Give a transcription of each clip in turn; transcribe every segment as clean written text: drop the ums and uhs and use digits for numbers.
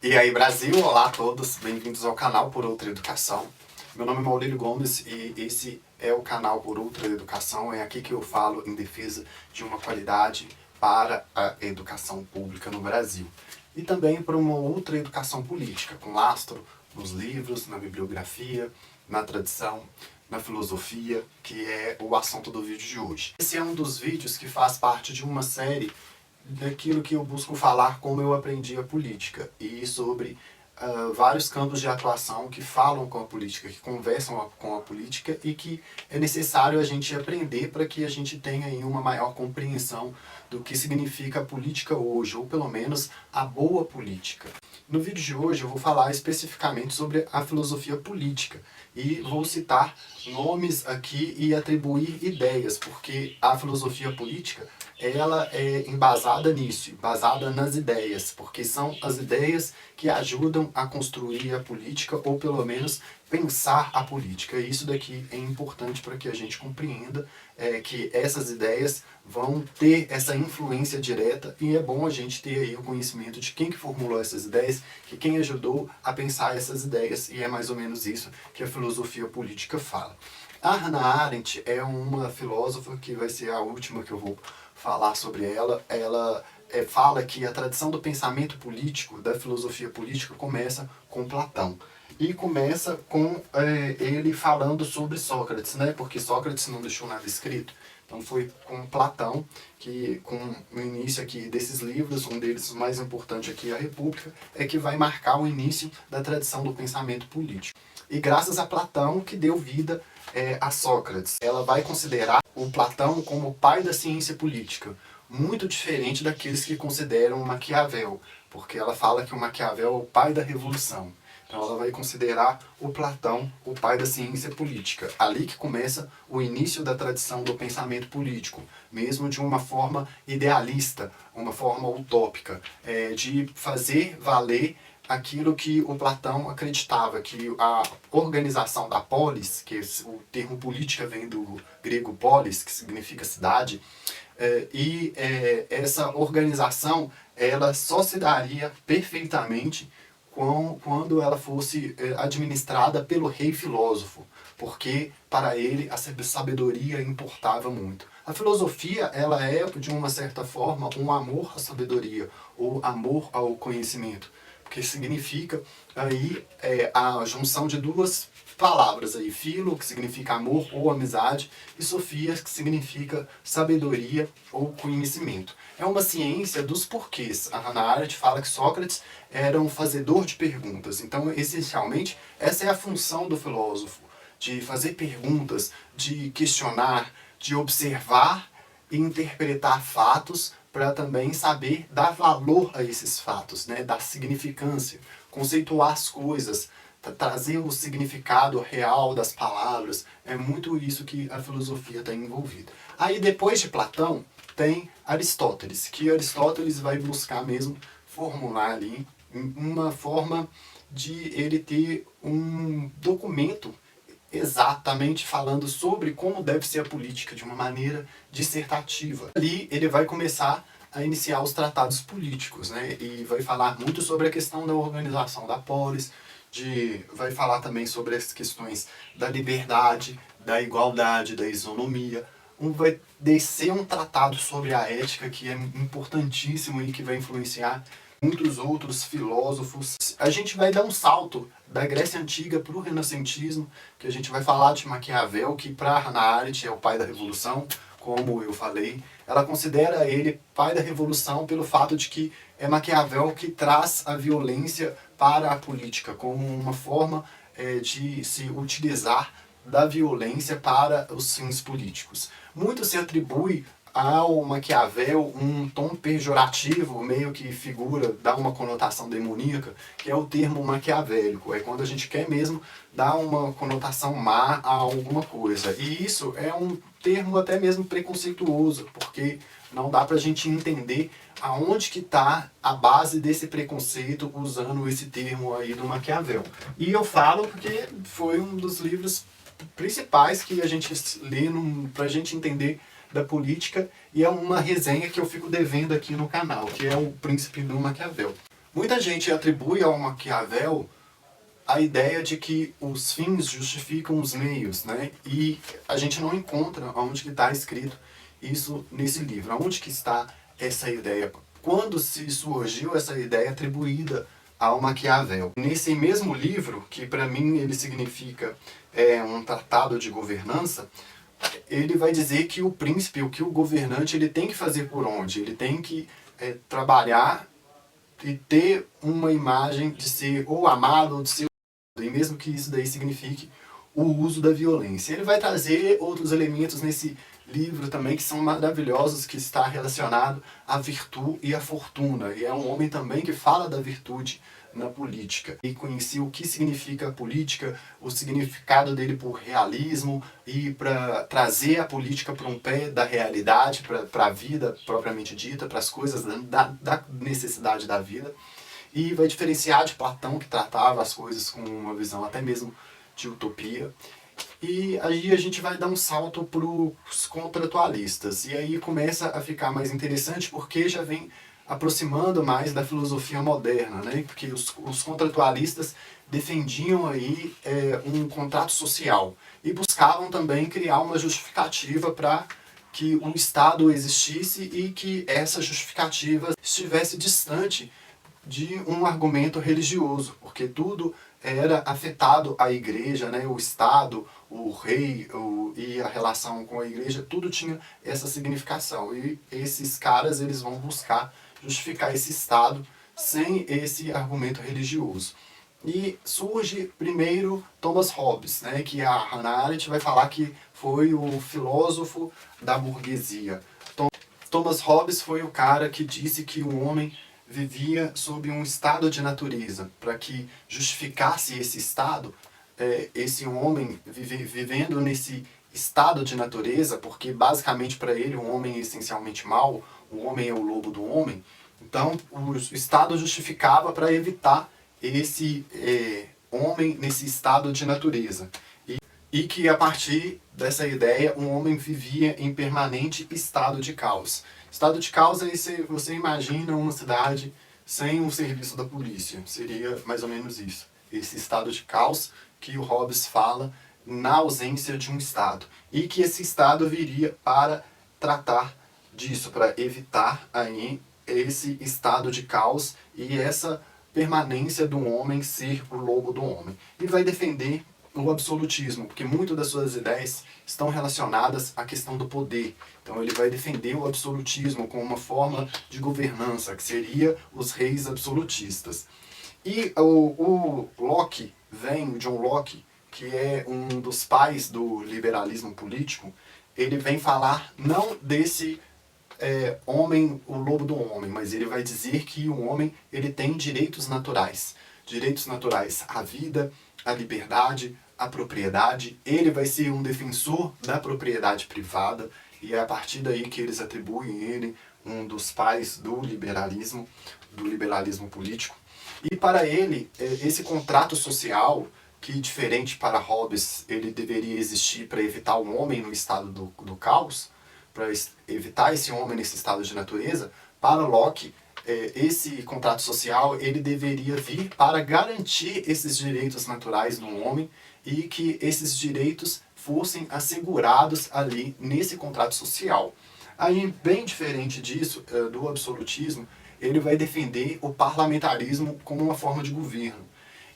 E aí, Brasil, olá a todos, bem-vindos ao canal Por Outra Educação. Meu nome é Maurílio Gomes e esse é o canal Por Outra Educação. É aqui que eu falo em defesa de uma qualidade para a educação pública no Brasil. E também para uma outra educação política, com lastro nos livros, na bibliografia, na tradição, na filosofia, que é o assunto do vídeo de hoje. Esse é um dos vídeos que faz parte de uma série daquilo que eu busco falar como eu aprendi a política e sobre vários campos de atuação que falam com a política, que conversam com a política e que é necessário a gente aprender para que a gente tenha aí uma maior compreensão do que significa a política hoje, ou pelo menos a boa política. No vídeo de hoje eu vou falar especificamente sobre a filosofia política e vou citar nomes aqui e atribuir ideias, porque a filosofia política ela é embasada nisso, embasada nas ideias, porque são as ideias que ajudam a construir a política, ou pelo menos pensar a política. E isso daqui é importante para que a gente compreenda que essas ideias vão ter essa influência direta, e é bom a gente ter aí o conhecimento de quem que formulou essas ideias, que quem ajudou a pensar essas ideias, e é mais ou menos isso que a filosofia política fala. A Hannah Arendt é uma filósofa que vai ser a última que eu vou falar sobre ela. Ela fala que a tradição do pensamento político, da filosofia política, começa com Platão. E começa com ele falando sobre Sócrates, né? Porque Sócrates não deixou nada escrito. Então foi com Platão, que com o início aqui desses livros, um deles o mais importante aqui, a República, é que vai marcar o início da tradição do pensamento político. E graças a Platão que deu vida a Sócrates. Ela vai considerar o Platão como o pai da ciência política, muito diferente daqueles que consideram Maquiavel, porque ela fala que o Maquiavel é o pai da revolução. Então ela vai considerar o Platão o pai da ciência política. Ali que começa o início da tradição do pensamento político, mesmo de uma forma idealista, uma forma utópica, de fazer valer aquilo que o Platão acreditava, que a organização da polis, que o termo política vem do grego polis, que significa cidade, essa organização ela só se daria perfeitamente quando ela fosse administrada pelo rei filósofo, porque para ele a sabedoria importava muito. A filosofia ela é, de uma certa forma, um amor à sabedoria, ou amor ao conhecimento, que significa aí a junção de duas palavras aí, filo, que significa amor ou amizade, e sofia, que significa sabedoria ou conhecimento. É uma ciência dos porquês. A Hannah Arendt fala que Sócrates era um fazedor de perguntas. Então, essencialmente, essa é a função do filósofo, de fazer perguntas, de questionar, de observar e interpretar fatos para também saber dar valor a esses fatos, né? Dar significância, conceituar as coisas, trazer o significado real das palavras. É muito isso que a filosofia está envolvida. Aí depois de Platão tem Aristóteles, que Aristóteles vai buscar mesmo formular ali uma forma de ele ter um documento exatamente falando sobre como deve ser a política de uma maneira dissertativa. Ali ele vai começar a iniciar os tratados políticos, né? E vai falar muito sobre a questão da organização da polis, vai falar também sobre as questões da liberdade, da igualdade, da isonomia. Vai descer um tratado sobre a ética que é importantíssimo e que vai influenciar muitos outros filósofos. A gente vai dar um salto da Grécia Antiga para o Renascentismo, que a gente vai falar de Maquiavel, que para Hannah Arendt é o pai da Revolução, como eu falei. Ela considera ele pai da Revolução pelo fato de que é Maquiavel que traz a violência para a política, como uma forma de se utilizar da violência para os fins políticos. Muito se atribui ao Maquiavel um tom pejorativo, meio que figura, dá uma conotação demoníaca, que é o termo maquiavélico. É quando a gente quer mesmo dar uma conotação má a alguma coisa. E isso é um termo até mesmo preconceituoso, porque não dá pra gente entender aonde que está a base desse preconceito usando esse termo aí do Maquiavel. E eu falo porque foi um dos livros principais que a gente lê pra gente entender da política, e é uma resenha que eu fico devendo aqui no canal, que é o Príncipe do Maquiavel. Muita gente atribui ao Maquiavel a ideia de que os fins justificam os meios, né? E a gente não encontra onde que está escrito isso nesse livro. Onde que está essa ideia? Quando se surgiu essa ideia atribuída ao Maquiavel? Nesse mesmo livro, que para mim ele significa um tratado de governança, ele vai dizer que o príncipe, o que o governante, ele tem que fazer por onde? Ele tem que trabalhar e ter uma imagem de ser ou amado ou de ser odiado, e mesmo que isso daí signifique o uso da violência. Ele vai trazer outros elementos nesse livro também que são maravilhosos, que está relacionado à virtude e à fortuna. E é um homem também que fala da virtude na política. E conheci o que significa a política, o significado dele por realismo e para trazer a política para um pé da realidade, para a vida propriamente dita, para as coisas da necessidade da vida. E vai diferenciar de Platão, que tratava as coisas com uma visão até mesmo de utopia. E aí a gente vai dar um salto para os contratualistas. E aí começa a ficar mais interessante porque já vem aproximando mais da filosofia moderna, né? Porque os contratualistas defendiam aí um contrato social e buscavam também criar uma justificativa para que o Estado existisse e que essa justificativa estivesse distante de um argumento religioso, porque tudo era afetado à igreja, né? O Estado, o rei e a relação com a igreja, tudo tinha essa significação. E esses caras eles vão buscar justificar esse Estado sem esse argumento religioso. E surge primeiro Thomas Hobbes, né? Que a Hannah Arendt vai falar que foi o filósofo da burguesia. Thomas Hobbes foi o cara que disse que o homem vivia sob um estado de natureza. Para que justificasse esse estado, esse homem vivendo nesse estado de natureza, porque basicamente para ele o homem é essencialmente mau, o homem é o lobo do homem, então o estado justificava para evitar esse homem nesse estado de natureza. E que a partir dessa ideia o homem vivia em permanente estado de caos. Estado de caos é você imagina uma cidade sem um serviço da polícia. Seria mais ou menos isso. Esse estado de caos que o Hobbes fala na ausência de um Estado. E que esse Estado viria para tratar disso, para evitar aí esse estado de caos e essa permanência do homem ser o lobo do homem. E vai defender o absolutismo, porque muitas das suas ideias estão relacionadas à questão do poder. Então ele vai defender o absolutismo como uma forma de governança, que seria os reis absolutistas. E o Locke, o John Locke, que é um dos pais do liberalismo político, ele vem falar não desse homem, o lobo do homem, mas ele vai dizer que o homem ele tem direitos naturais. Direitos naturais à vida, à liberdade, à propriedade. Ele vai ser um defensor da propriedade privada e é a partir daí que eles atribuem ele um dos pais do liberalismo político. E para ele, esse contrato social, que diferente para Hobbes, ele deveria existir para evitar o homem no estado do caos, para evitar esse homem nesse estado de natureza, para Locke, esse contrato social ele deveria vir para garantir esses direitos naturais do homem e que esses direitos fossem assegurados ali nesse contrato social. Aí, bem diferente disso, do absolutismo, ele vai defender o parlamentarismo como uma forma de governo.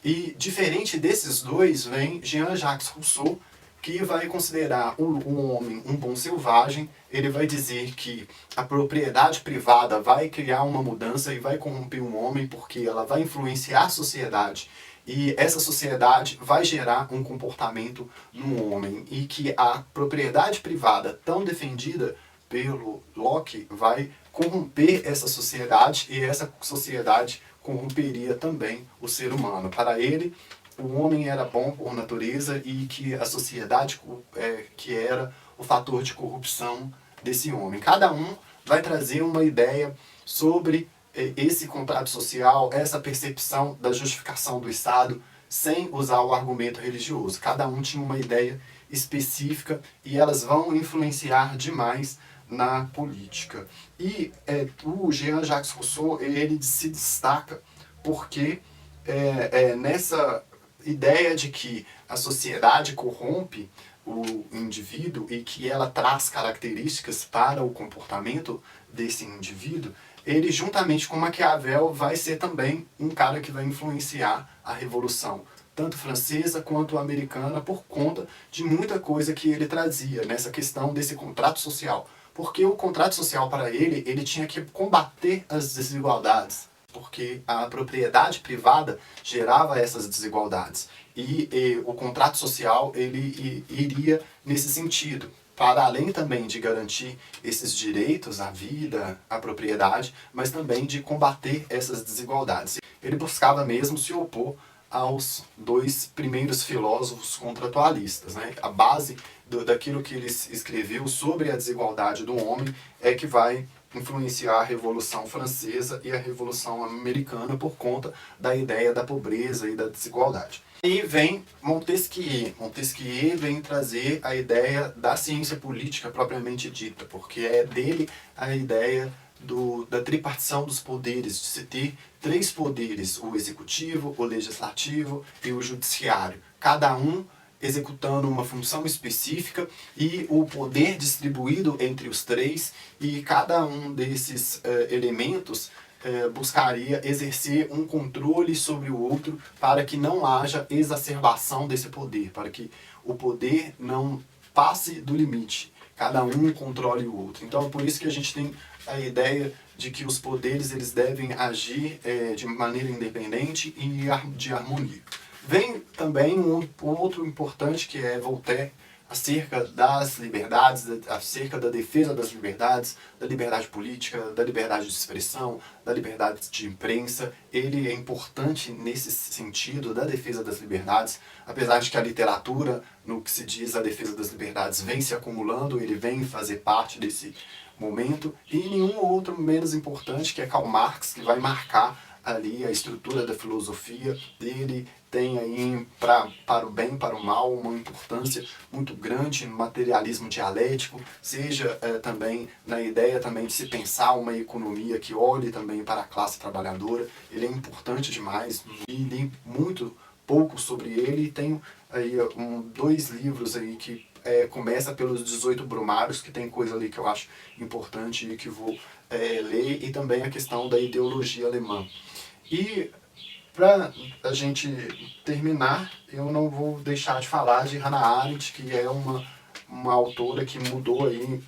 E diferente desses dois, vem Jean-Jacques Rousseau, que vai considerar o homem um bom selvagem. Ele vai dizer que a propriedade privada vai criar uma mudança e vai corromper o homem porque ela vai influenciar a sociedade e essa sociedade vai gerar um comportamento no homem e que a propriedade privada tão defendida pelo Locke vai corromper essa sociedade e essa sociedade corromperia também o ser humano. Para ele, o homem era bom por natureza e que a sociedade que era o fator de corrupção desse homem. Cada um vai trazer uma ideia sobre esse contrato social, essa percepção da justificação do Estado, sem usar o argumento religioso. Cada um tinha uma ideia específica e elas vão influenciar demais na política. E o Jean-Jacques Rousseau ele se destaca porque nessa ideia de que a sociedade corrompe o indivíduo e que ela traz características para o comportamento desse indivíduo, ele, juntamente com Maquiavel, vai ser também um cara que vai influenciar a Revolução, tanto francesa quanto americana, por conta de muita coisa que ele trazia nessa questão desse contrato social. Porque o contrato social, para ele tinha que combater as desigualdades, porque a propriedade privada gerava essas desigualdades. E o contrato social ele iria nesse sentido, para além também de garantir esses direitos à vida, à propriedade, mas também de combater essas desigualdades. Ele buscava mesmo se opor aos dois primeiros filósofos contratualistas, né? A base daquilo que ele escreveu sobre a desigualdade do homem é que vai influenciar a Revolução Francesa e a Revolução Americana por conta da ideia da pobreza e da desigualdade. E vem Montesquieu. Montesquieu vem trazer a ideia da ciência política propriamente dita, porque é dele a ideia da tripartição dos poderes, de se ter três poderes, o executivo, o legislativo e o judiciário. Cada um executando uma função específica e o poder distribuído entre os três, e cada um desses elementos buscaria exercer um controle sobre o outro para que não haja exacerbação desse poder, para que o poder não passe do limite, cada um controle o outro. Então é por isso que a gente tem a ideia de que os poderes eles devem agir de maneira independente e de harmonia. Vem também um outro importante, que é Voltaire, acerca das liberdades, acerca da defesa das liberdades, da liberdade política, da liberdade de expressão, da liberdade de imprensa. Ele é importante nesse sentido da defesa das liberdades, apesar de que a literatura, no que se diz a defesa das liberdades, vem se acumulando, ele vem fazer parte desse momento, e nenhum outro menos importante, que é Karl Marx, que vai marcar ali a estrutura da filosofia dele. Tem aí, para o bem e para o mal, uma importância muito grande no materialismo dialético, seja também na ideia também de se pensar uma economia que olhe também para a classe trabalhadora. Ele é importante demais, e li muito pouco sobre ele, e tenho aí dois livros aí que começa pelos 18 Brumários, que tem coisa ali que eu acho importante e que vou ler, e também a questão da ideologia alemã. E para a gente terminar, eu não vou deixar de falar de Hannah Arendt, que é uma autora que mudou aí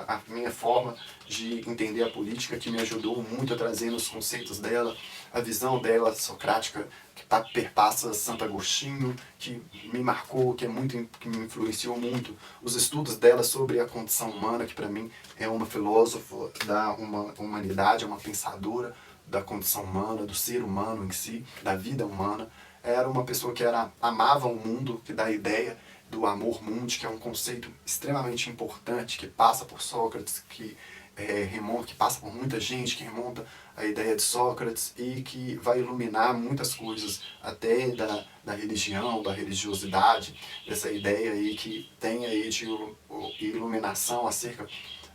a minha forma de entender a política, que me ajudou muito a trazer nos conceitos dela, a visão dela socrática, que perpassa Santo Agostinho, que me marcou, que me influenciou muito. Os estudos dela sobre a condição humana, que para mim é uma filósofa da humanidade, é uma pensadora da condição humana, do ser humano em si, da vida humana. Era uma pessoa que amava o mundo, que dá a ideia do amor mundi, que é um conceito extremamente importante, que passa por Sócrates, que passa por muita gente, que remonta a ideia de Sócrates, e que vai iluminar muitas coisas, até da religião, da religiosidade, dessa ideia aí que tem aí de iluminação acerca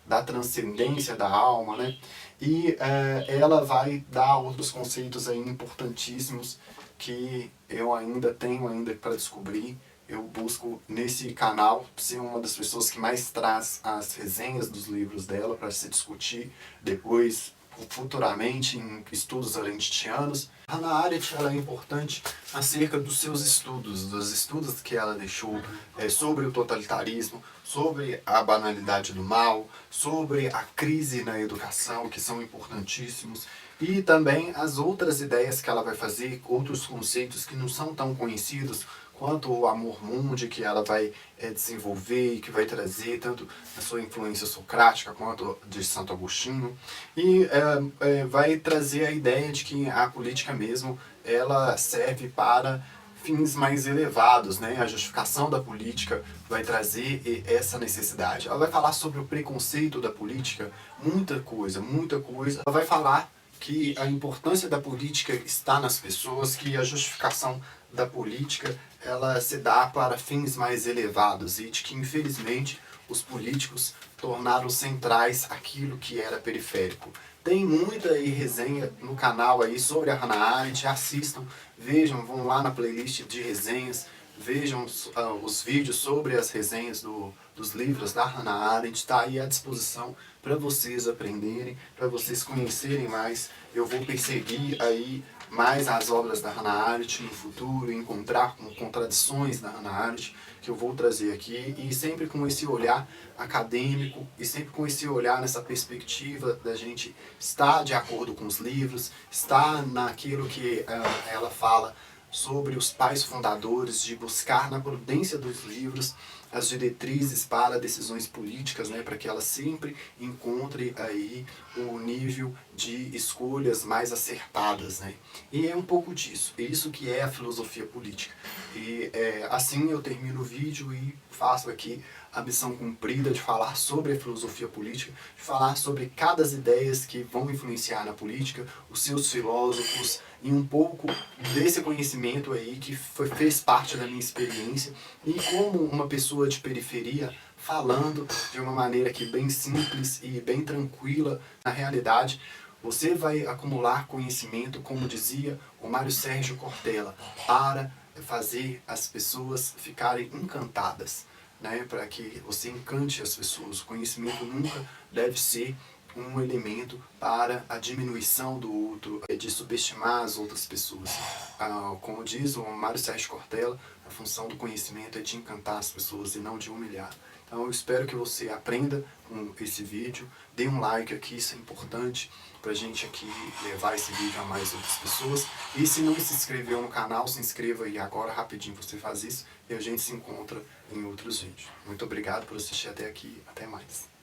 da transcendência da alma, né? E ela vai dar outros conceitos aí importantíssimos que eu ainda tenho para descobrir. Eu busco nesse canal ser uma das pessoas que mais traz as resenhas dos livros dela para se discutir depois, futuramente, em estudos arendtianos. Hannah Arendt ela é importante acerca dos seus estudos, dos estudos que ela deixou sobre o totalitarismo, sobre a banalidade do mal, sobre a crise na educação, que são importantíssimos, e também as outras ideias que ela vai fazer, outros conceitos que não são tão conhecidos, quanto o amor mundi, que ela vai desenvolver e que vai trazer tanto a sua influência socrática quanto de Santo Agostinho, e vai trazer a ideia de que a política mesmo ela serve para fins mais elevados, né? A justificação da política vai trazer essa necessidade. Ela vai falar sobre o preconceito da política, muita coisa, muita coisa. Ela vai falar que a importância da política está nas pessoas, que a justificação da política ela se dá para fins mais elevados, e de que infelizmente os políticos tornaram centrais aquilo que era periférico, Tem muita aí resenha no canal aí sobre a Hannah Arendt, assistam, vejam, vão lá na playlist de resenhas, vejam os vídeos sobre as resenhas dos livros da Hannah Arendt, está aí à disposição para vocês aprenderem, para vocês conhecerem mais. Eu vou perseguir aí mais as obras da Hannah Arendt no futuro, encontrar com contradições da Hannah Arendt, que eu vou trazer aqui, e sempre com esse olhar acadêmico, e sempre com esse olhar nessa perspectiva da gente estar de acordo com os livros, estar naquilo que ela fala sobre os pais fundadores, de buscar na prudência dos livros as diretrizes para decisões políticas, né, para que ela sempre encontre aí um nível de escolhas mais acertadas, né? E é um pouco disso, é isso que é a filosofia política. E assim eu termino o vídeo e faço aqui a missão cumprida de falar sobre a filosofia política, de falar sobre cada das ideias que vão influenciar na política, os seus filósofos, e um pouco desse conhecimento aí que fez parte da minha experiência, e como uma pessoa de periferia falando de uma maneira que bem simples e bem tranquila, na realidade, você vai acumular conhecimento, como dizia o Mário Sérgio Cortella, para fazer as pessoas ficarem encantadas, né? Para que você encante as pessoas. O conhecimento nunca deve ser um elemento para a diminuição do outro, de subestimar as outras pessoas. Como diz o Mário Sérgio Cortella, a função do conhecimento é de encantar as pessoas e não de humilhar. Então eu espero que você aprenda com esse vídeo, dê um like aqui, isso é importante para a gente aqui levar esse vídeo a mais outras pessoas. E se não se inscreveu no canal, se inscreva aí agora, rapidinho você faz isso, e a gente se encontra em outros vídeos. Muito obrigado por assistir até aqui, até mais.